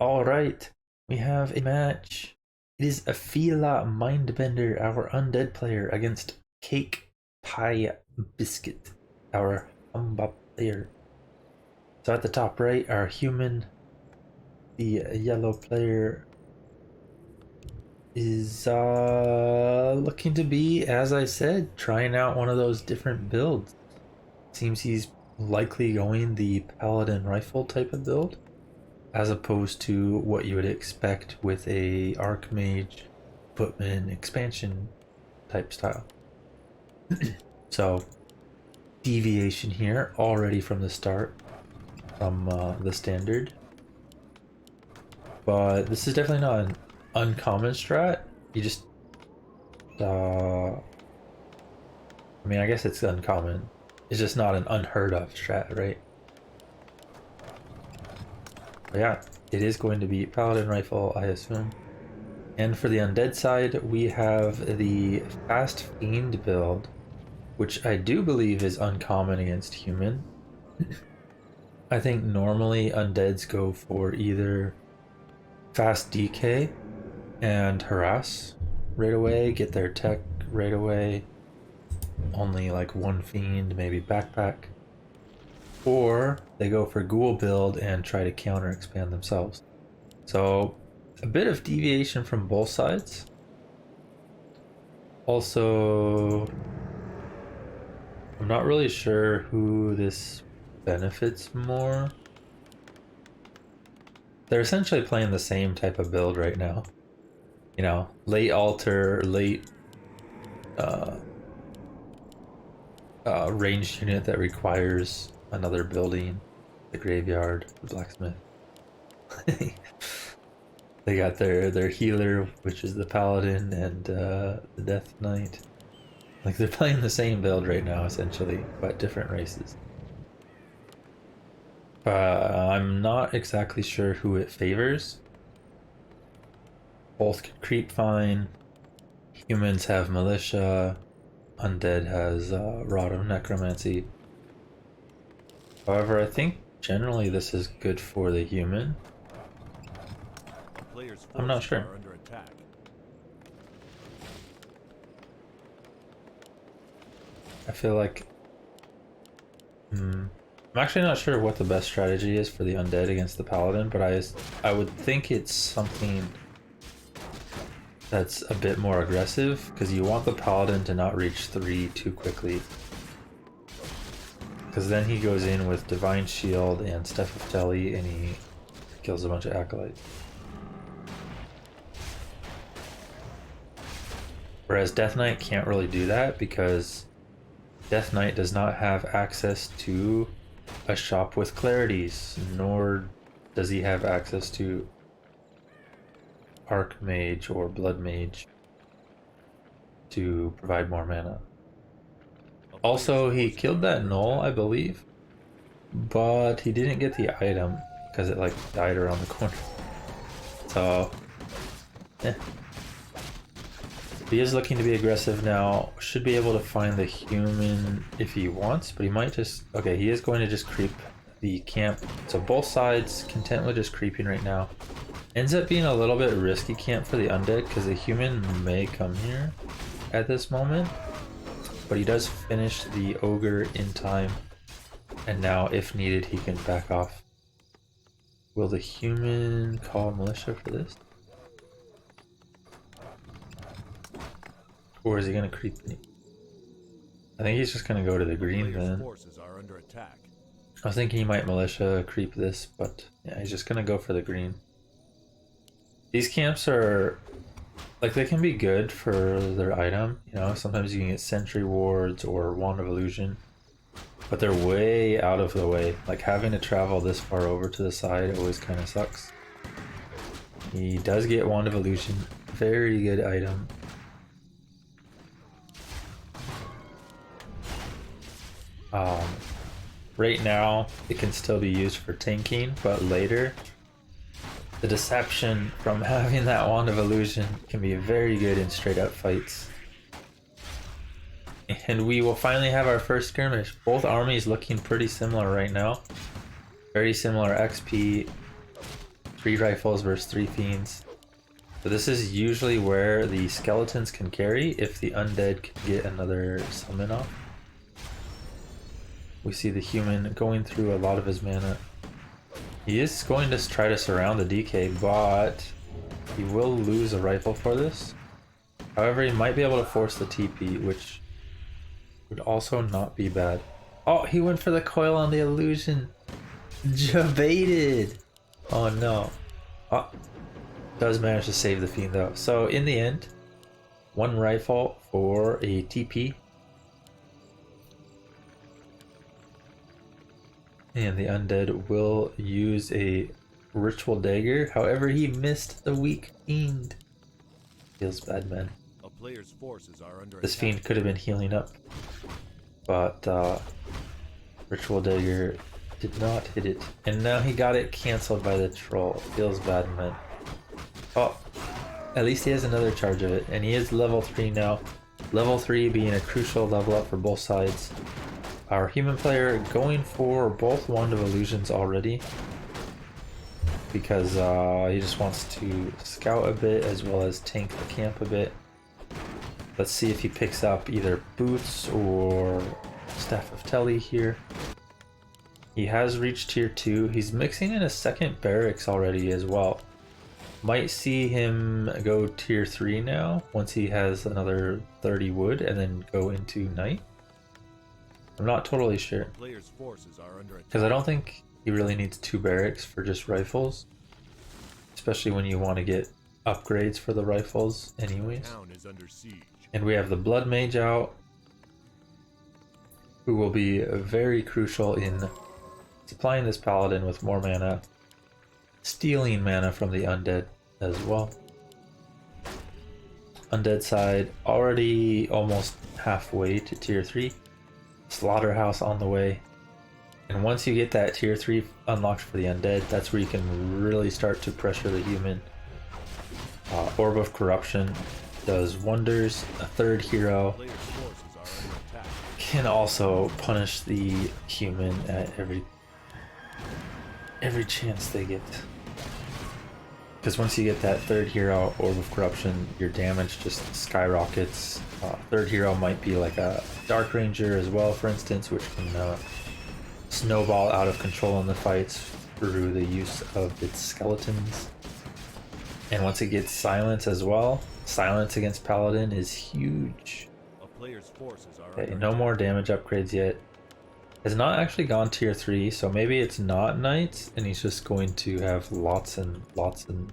Alright, we have a match. It is a FilaMindbender, our undead player, against cakepiebisct, our Humba player. So at the top right, our human, the yellow player, is looking to be, as I said, trying out one of those different builds. Seems he's likely going the paladin rifle type of build, as opposed to what you would expect with a archmage footman expansion type style. So deviation here already from the start from the standard, but this is definitely not an uncommon strat. You just I mean, I guess it's uncommon, it's just not an unheard of strat, right? But yeah, it is going to be paladin rifle, I assume. And for the undead side, we have the fast fiend build, which I do believe is uncommon against human. I think normally undeads go for either fast DK and harass right away, get their tech right away, only like one fiend, maybe backpack, or they go for ghoul build and try to counter expand themselves. So a bit of deviation from both sides. Also, I'm not really sure who this benefits more. They're essentially playing the same type of build right now. You know, late altar, late ranged unit that requires another building, the graveyard, the blacksmith. They got their healer, which is the paladin, and the death knight. Like, they're playing the same build right now, essentially, but different races. I'm not exactly sure who it favors. Both can creep fine. Humans have militia. Undead has Rod of Necromancy. However, I think generally this is good for the human. I'm not sure. I feel like I'm actually not sure what the best strategy is for the undead against the paladin, but I would think it's something that's a bit more aggressive, because you want the paladin to not reach 3 too quickly, because then he goes in with Divine Shield and Steph of Telly and he kills a bunch of acolytes. Whereas Death Knight can't really do that, because Death Knight does not have access to a shop with clarities, nor does he have access to Archmage or Blood Mage to provide more mana. Also, he killed that Null, I believe, but he didn't get the item because it like died around the corner. So, yeah. He is looking to be aggressive now. Should be able to find the human if he wants, but he might just... Okay, he is going to just creep the camp. So both sides content with just creeping right now. Ends up being a little bit risky camp for the undead, because the human may come here at this moment. But he does finish the ogre in time. And now, if needed, he can back off. Will the human call militia for this? Or is he gonna creep me? I think he's just gonna go to the green then. I was thinking he might militia creep this, but yeah, he's just gonna go for the green. These camps are like, they can be good for their item, you know, sometimes you can get sentry wards or wand of illusion, but they're way out of the way. Like, having to travel this far over to the side always kind of sucks. He does get wand of illusion, very good item. Right now it can still be used for tanking, but later the deception from having that wand of illusion can be very good in straight up fights. And we will finally have our first skirmish. Both armies looking pretty similar right now. Very similar XP, 3 rifles versus 3 fiends. So this is usually where the skeletons can carry if the undead can get another summon off. We see the human going through a lot of his mana. He is going to try to surround the DK, but he will lose a rifle for this. However, he might be able to force the TP, which would also not be bad. Oh, he went for the coil on the illusion. Baited. Oh no. Oh, does manage to save the fiend though. So in the end, 1 rifle for a TP. And the undead will use a ritual dagger. However, he missed the weak fiend. Feels bad, man. A player's forces are under This attack. fiend could have been healing up, but ritual dagger did not hit it. And now he got it cancelled by the troll. Feels bad, man. Oh, at least he has another charge of it. And he is level 3 now. Level 3 being a crucial level up for both sides. Our human player going for both Wand of Illusions already. Because he just wants to scout a bit as well as tank the camp a bit. Let's see if he picks up either Boots or Staff of Telly here. He has reached tier 2. He's mixing in a second barracks already as well. Might see him go tier 3 now once he has another 30 wood and then go into night. I'm not totally sure. Player's forces are under attack. Because I don't think he really needs 2 barracks for just rifles. Especially when you want to get upgrades for the rifles anyways. Town is under siege. And we have the Blood Mage out, who will be very crucial in supplying this paladin with more mana, stealing mana from the undead as well. Undead side already almost halfway to tier 3. Slaughterhouse on the way. And once you get that tier 3 unlocked for the undead, that's where you can really start to pressure the human. Orb of Corruption does wonders. A 3rd hero Player's forces are under attack. can also punish the human at every chance they get. Because once you get that 3rd hero, Orb of Corruption, your damage just skyrockets. 3rd hero might be like a Dark Ranger as well, for instance, which can snowball out of control in the fights through the use of its skeletons. And once it gets silence as well, silence against Paladin is huge. A player's forces are Okay, under no more damage upgrades yet. Has not actually gone tier 3, so maybe it's not knights, and he's just going to have lots and lots and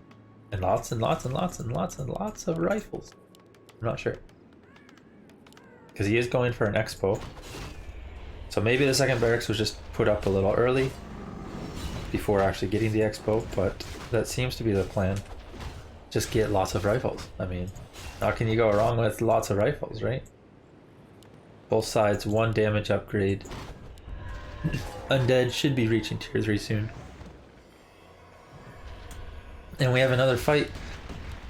lots and lots and lots and lots and lots of rifles. I'm not sure. Because he is going for an expo. So maybe the second barracks was just put up a little early before actually getting the expo, but that seems to be the plan. Just get lots of rifles. I mean, how can you go wrong with lots of rifles, right? Both sides, 1 damage upgrade. Undead should be reaching tier 3 soon. And we have another fight.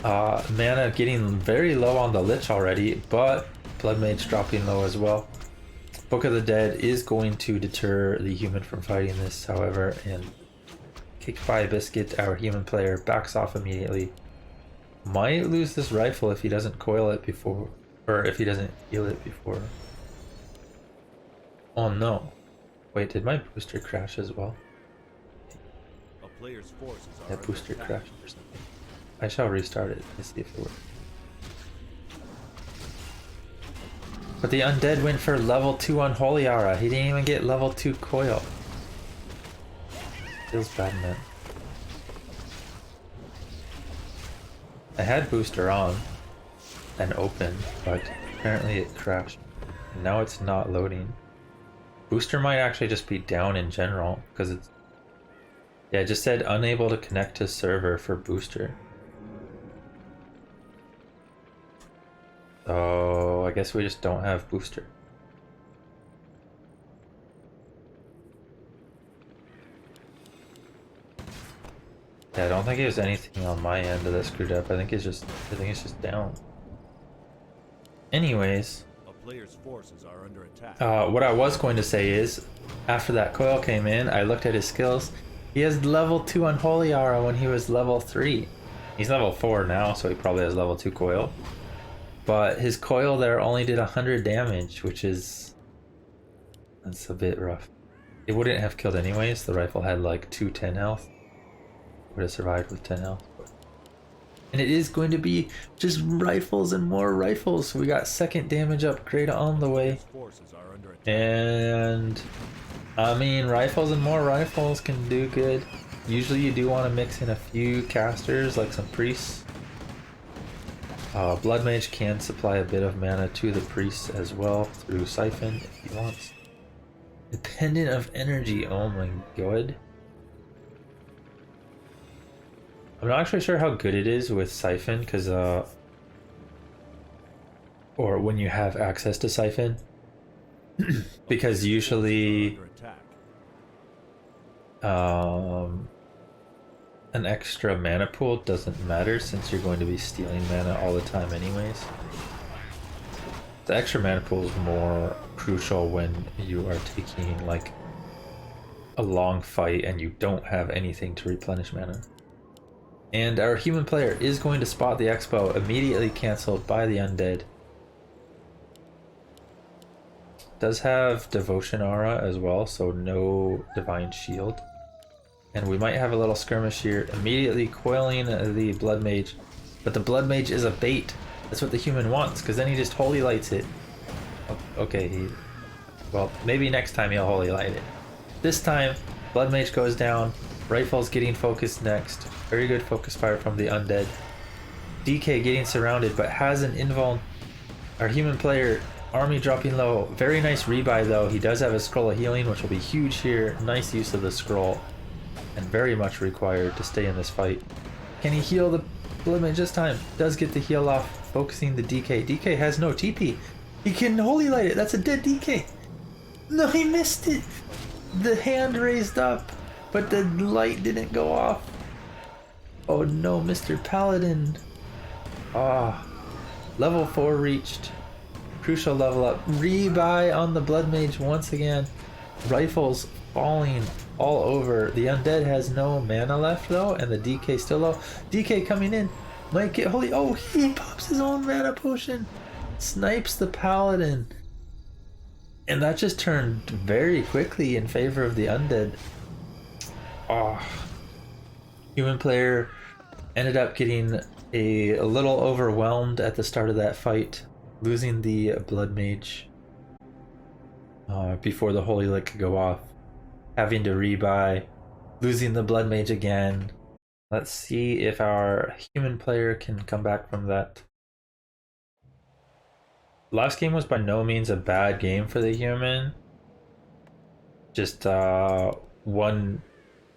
Mana getting very low on the Lich already, but Blood Mage dropping low as well. Book of the Dead is going to deter the human from fighting this, however, and cakepiebisct, our human player, backs off immediately. Might lose this rifle if he doesn't coil it before, or if he doesn't heal it before. Oh no. Wait, did my booster crash as well? A player's forces are That under booster attack. crashed or something. I shall restart it and see if it works. But the undead went for level 2 Unholy Aura. He didn't even get level 2 coil. Feels bad, man. I had booster on and open, but apparently it crashed. And now it's not loading. Booster might actually just be down in general, because it's... Yeah, it just said unable to connect to server for booster. So I guess we just don't have booster. Yeah, I don't think there's anything on my end that screwed up. I think it's just down. Anyways, A player's forces are under attack. what I was going to say is, after that coil came in, I looked at his skills. He has level 2 Unholy Aura when he was level 3. He's level 4 now, so he probably has level 2 coil. But his coil there only did 100 damage, which is... that's a bit rough. It wouldn't have killed anyways. The rifle had like 210 health. Would have survived with 10 health. And it is going to be just rifles and more rifles. So we got second damage upgrade on the way. Forces are under attack. And I mean, rifles and more rifles can do good. Usually you do want to mix in a few casters, like some priests. Blood Mage can supply a bit of mana to the priests as well through Siphon if he wants. Dependent of energy, oh my god. I'm not actually sure how good it is with Siphon, because or when you have access to Siphon. Because usually an extra mana pool doesn't matter since you're going to be stealing mana all the time anyways. The extra mana pool is more crucial when you are taking like a long fight and you don't have anything to replenish mana. And our human player is going to spot the expo, immediately cancelled by the Undead. Does have Devotion Aura as well, so no Divine Shield. And we might have a little skirmish here, immediately coiling the Blood Mage. But the Blood Mage is a bait. That's what the human wants, because then he just Holy Lights it. Okay, well, maybe next time he'll Holy Light it. This time, Blood Mage goes down, Rifle's getting focused next. Very good focus fire from the Undead. DK getting surrounded, but has an invuln. Our human player, army dropping low. Very nice rebuy though. He does have a scroll of healing, which will be huge here. Nice use of the scroll. And very much required to stay in this fight. Can he heal the Blood Mage this time? Does get the heal off, focusing the DK. DK has no TP. He can Holy Light it. That's a dead DK. No, he missed it. The hand raised up, but the light didn't go off. Oh no, Mr. Paladin. Ah, level 4 reached. Crucial level up. Rebuy on the Blood Mage once again. Rifles falling all over. The Undead has no mana left though, and the DK still low. DK coming in. Might get holy. Oh, he pops his own mana potion. Snipes the Paladin. And that just turned very quickly in favor of the Undead. Oh. Human player ended up getting a little overwhelmed at the start of that fight, losing the Blood Mage before the Holy Light could go off, having to rebuy, losing the Blood Mage again. Let's see if our human player can come back from that. Last game was by no means a bad game for the human. Just one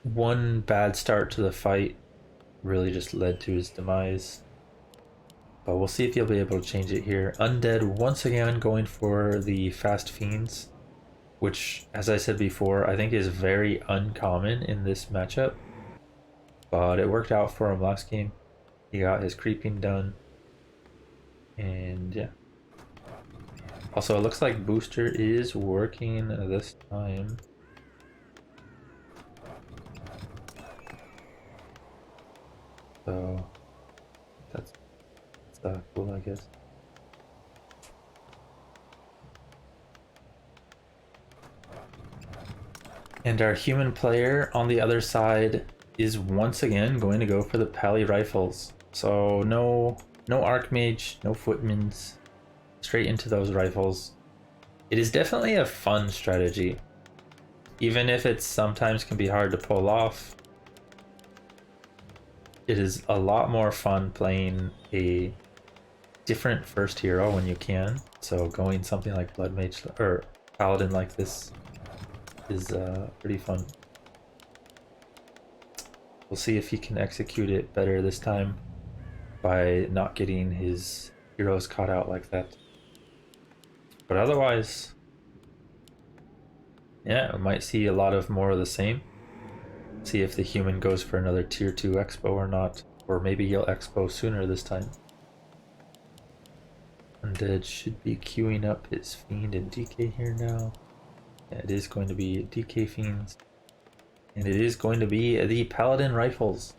bad start to the fight really just led to his demise. But we'll see if he'll be able to change it here. Undead once again going for the Fast Fiends, which, as I said before, I think is very uncommon in this matchup. But it worked out for him last game. He got his creeping done. And yeah. Also, it looks like Booster is working this time. So that's cool, I guess. And our human player on the other side is once again going to go for the Pally rifles. So no Archmage, no Footmans, straight into those rifles. It is definitely a fun strategy, even if it sometimes can be hard to pull off. It is a lot more fun playing a different first hero when you can. So going something like Blood Mage or Paladin like this is pretty fun. We'll see if he can execute it better this time by not getting his heroes caught out like that. But otherwise, yeah, we might see a lot of more of the same. See if the human goes for another tier 2 expo or not, or maybe he'll expo sooner this time. Undead should be queuing up his Fiend and DK here now. Yeah, it is going to be DK Fiends And it is going to be the Paladin rifles.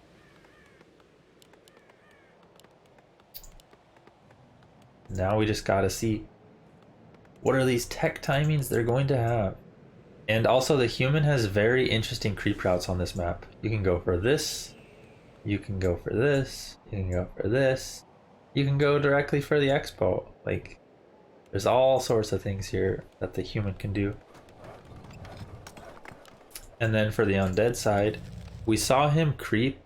Now we just gotta see what are these tech timings they're going to have. And also the human has very interesting creep routes on this map. You can go for this, you can go for this, you can go for this, you can go directly for the expo. Like, there's all sorts of things here that the human can do. And then for the undead side, we saw him creep,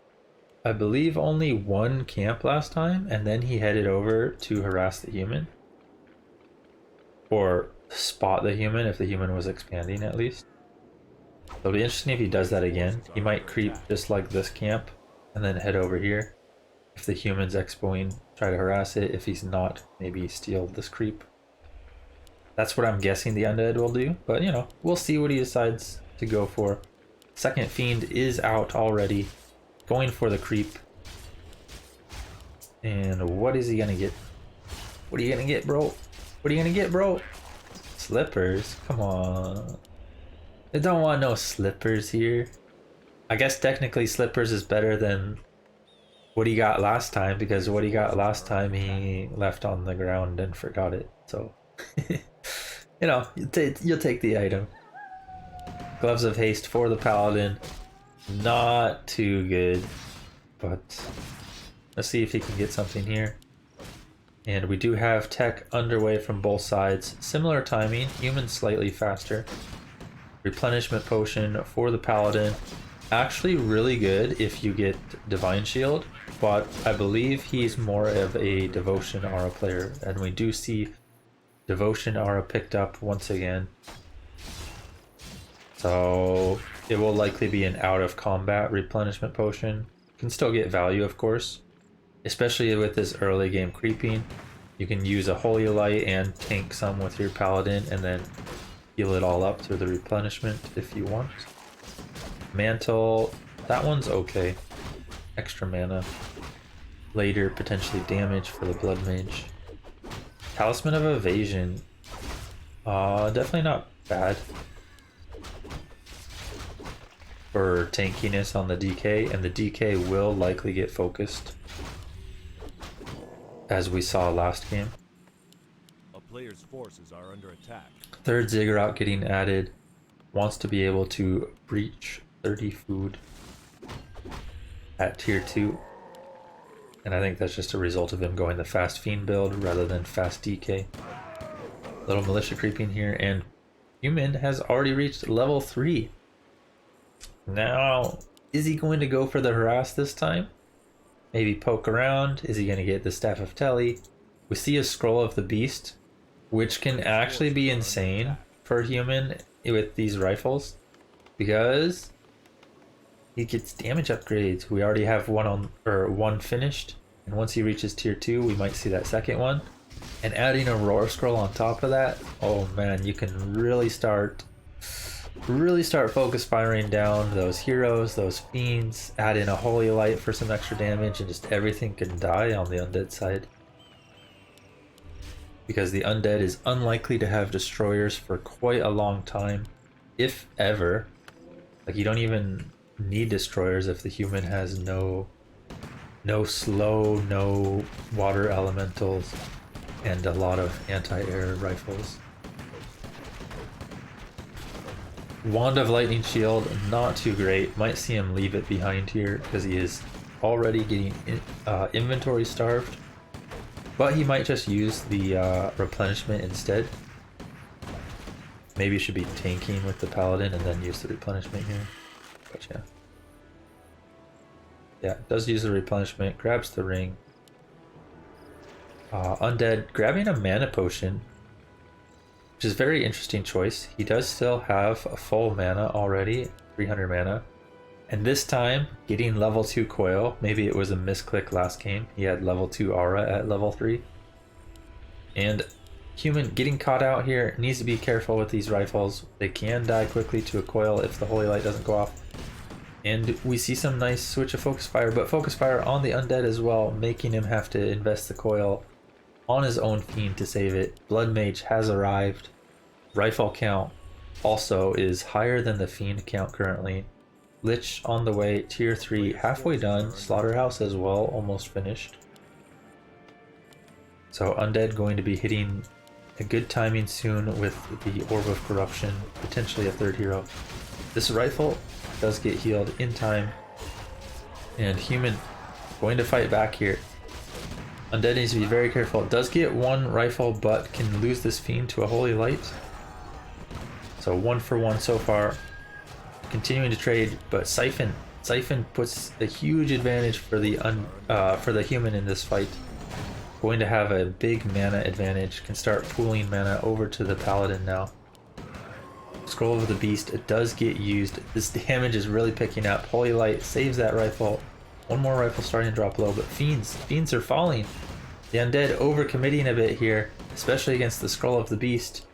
I believe, only one camp last time, and then he headed over to harass the human. Or spot the human if the human was expanding at least. It'll be interesting if he does that again. He might creep just like this camp and then head over here. If the human's expoing, try to harass it. If he's not, maybe steal this creep. That's what I'm guessing the undead will do, but you know, we'll see what he decides to go for. Second fiend is out already, going for the creep. And what is he gonna get? What are you gonna get, bro? What are you gonna get, bro? Slippers? Come on. I don't want no slippers here. I guess technically slippers is better than what he got last time, because what he got last time he left on the ground and forgot it. So, you know, you'll take the item. Gloves of Haste for the Paladin. Not too good, but let's see if he can get something here. And we do have tech underway from both sides. Similar timing, human slightly faster. Replenishment potion for the Paladin. Actually really good if you get Divine Shield, but I believe he's more of a Devotion Aura player. And we do see Devotion Aura picked up once again. So it will likely be an out of combat replenishment potion. Can still get value, of course. Especially with this early game creeping, you can use a Holy Light and tank some with your Paladin and then heal it all up through the replenishment if you want. Mantle, that one's okay. Extra mana. Later, potentially damage for the Blood Mage. Talisman of Evasion. Definitely not bad. For tankiness on the DK, and the DK will likely get focused, as we saw last game. A player's forces are under attack. Third Ziggurat getting added. Wants to be able to breach 30 food at tier 2. And I think that's just a result of him going the fast fiend build rather than fast DK. Little militia creeping here, and human has already reached level 3. Now, is he going to go for the harass this time? Maybe poke around? Is he going to get the Staff of Telly? We see a Scroll of the Beast, which can actually be insane for human with these rifles, because he gets damage upgrades. We already have one finished, and once he reaches tier 2, we might see that second one. And adding a Roar Scroll on top of that, oh man, you can really start focus firing down those heroes, those fiends, add in a Holy Light for some extra damage, and just everything can die on the undead side. Because the undead is unlikely to have destroyers for quite a long time, if ever. Like, you don't even need destroyers if the human has no slow, no water elementals, and a lot of anti-air rifles. Wand of Lightning Shield, not too great. Might see him leave it behind here because he is already getting inventory starved. But he might just use the replenishment instead. Maybe should be tanking with the Paladin and then use the replenishment here. But yeah. Yeah, does use the replenishment, grabs the ring. Undead, grabbing a mana potion, which is a very interesting choice. He does still have a full mana already, 300 mana. And this time, getting level 2 coil. Maybe it was a misclick last game. He had level 2 aura at level 3. And human getting caught out here, needs to be careful with these rifles. They can die quickly to a coil if the Holy Light doesn't go off. And we see some nice switch of focus fire, but focus fire on the undead as well, making him have to invest the coil on his own fiend to save it. Blood Mage has arrived. Rifle count also is higher than the fiend count currently. Lich on the way, tier 3, halfway done. Slaughterhouse as well, almost finished. So Undead going to be hitting a good timing soon with the Orb of Corruption, potentially a third hero. This rifle does get healed in time, and Human going to fight back here. Undead needs to be very careful. It does get one rifle, but can lose this Fiend to a Holy Light. So 1 for 1 so far. Continuing to trade, but Siphon puts a huge advantage for the Human in this fight. Going to have a big mana advantage. Can start pooling mana over to the Paladin now. Scroll of the Beast, it does get used. This damage is really picking up. Holy Light saves that rifle. One more rifle starting to drop low, but Fiends are falling. The Undead overcommitting a bit here, especially against the Scroll of the Beast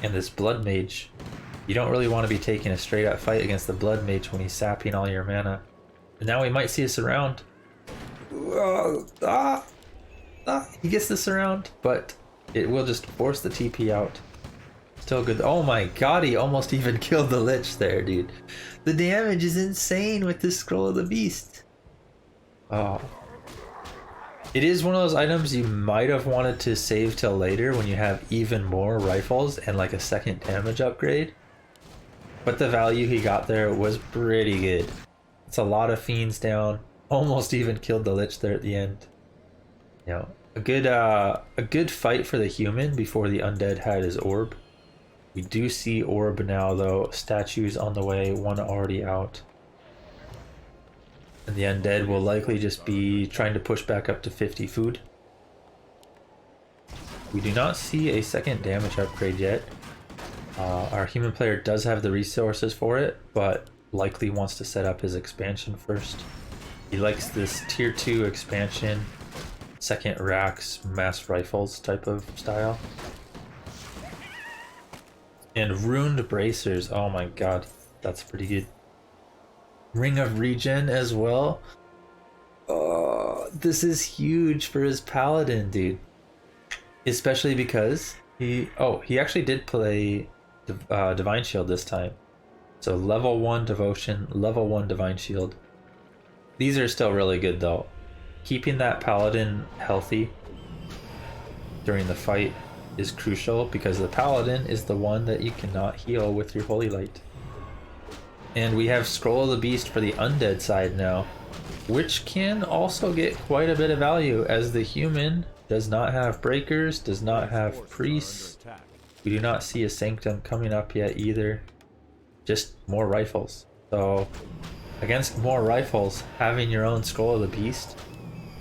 and this Blood Mage. You don't really want to be taking a straight up fight against the Blood Mage when he's sapping all your mana. And now we might see a surround. He gets the surround, but it will just force the TP out. Still good. Oh my god, he almost even killed the Lich there, dude. The damage is insane with this Scroll of the Beast. Oh. It is one of those items you might have wanted to save till later when you have even more rifles and like a second damage upgrade. But the value he got there was pretty good. It's a lot of Fiends down. Almost even killed the Lich there at the end. You know, a good fight for the Human before the Undead had his Orb. We do see Orb now though. Statues on the way, one already out. And the Undead will likely just be trying to push back up to 50 food. We do not see a second damage upgrade yet. Our Human player does have the resources for it, but likely wants to set up his expansion first. He likes this tier 2 expansion, second racks, mass rifles type of style. And Ruined Bracers, oh my god, that's pretty good. Ring of Regen as well. Oh, this is huge for his Paladin, dude. Especially because he actually did play Divine Shield this time. So level 1 Devotion, level 1 Divine Shield. These are still really good though. Keeping that Paladin healthy during the fight is crucial because the Paladin is the one that you cannot heal with your Holy Light. And we have Scroll of the Beast for the Undead side now, which can also get quite a bit of value as the Human does not have Breakers, does not have Priests. We do not see a Sanctum coming up yet either, just more rifles. So against more rifles, having your own Scroll of the Beast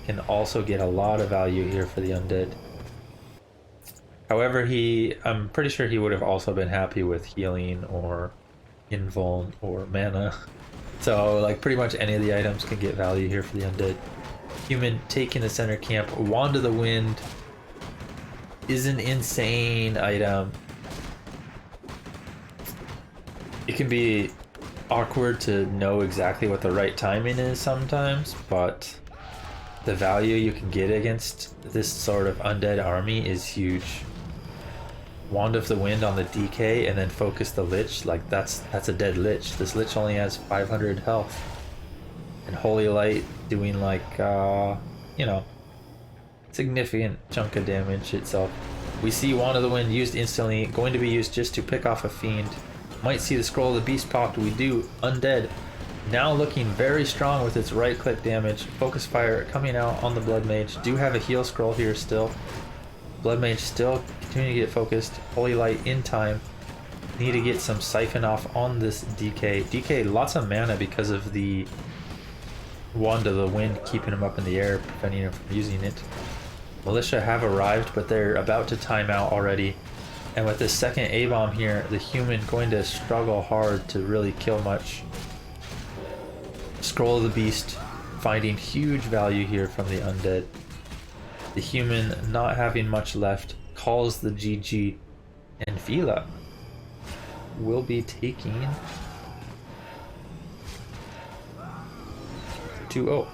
can also get a lot of value here for the Undead. However, I'm pretty sure he would have also been happy with healing or invuln or mana. So like pretty much any of the items can get value here for the Undead. Human taking the center camp. Wand of the Wind is an insane item. It can be awkward to know exactly what the right timing is sometimes, but the value you can get against this sort of Undead army is huge. Wand of the Wind on the DK and then focus the Lich, like that's a dead Lich. This Lich only has 500 health. And Holy Light doing like, you know, significant chunk of damage itself. We see Wand of the Wind used instantly, going to be used just to pick off a Fiend. Might see the Scroll of the Beast popped, we do. Undead now looking very strong with its right click damage. Focus Fire coming out on the Blood Mage. Do have a heal scroll here still. Blood Mage still continuing to get focused. Holy Light in time. Need to get some Siphon off on this DK. DK, lots of mana because of the Wand of the Wind keeping him up in the air, preventing him from using it. Militia have arrived, but they're about to time out already. And with this second A-bomb here, the Human going to struggle hard to really kill much. Scroll of the Beast finding huge value here from the Undead. The Human not having much left calls the GG, and Fila will be taking 2-0.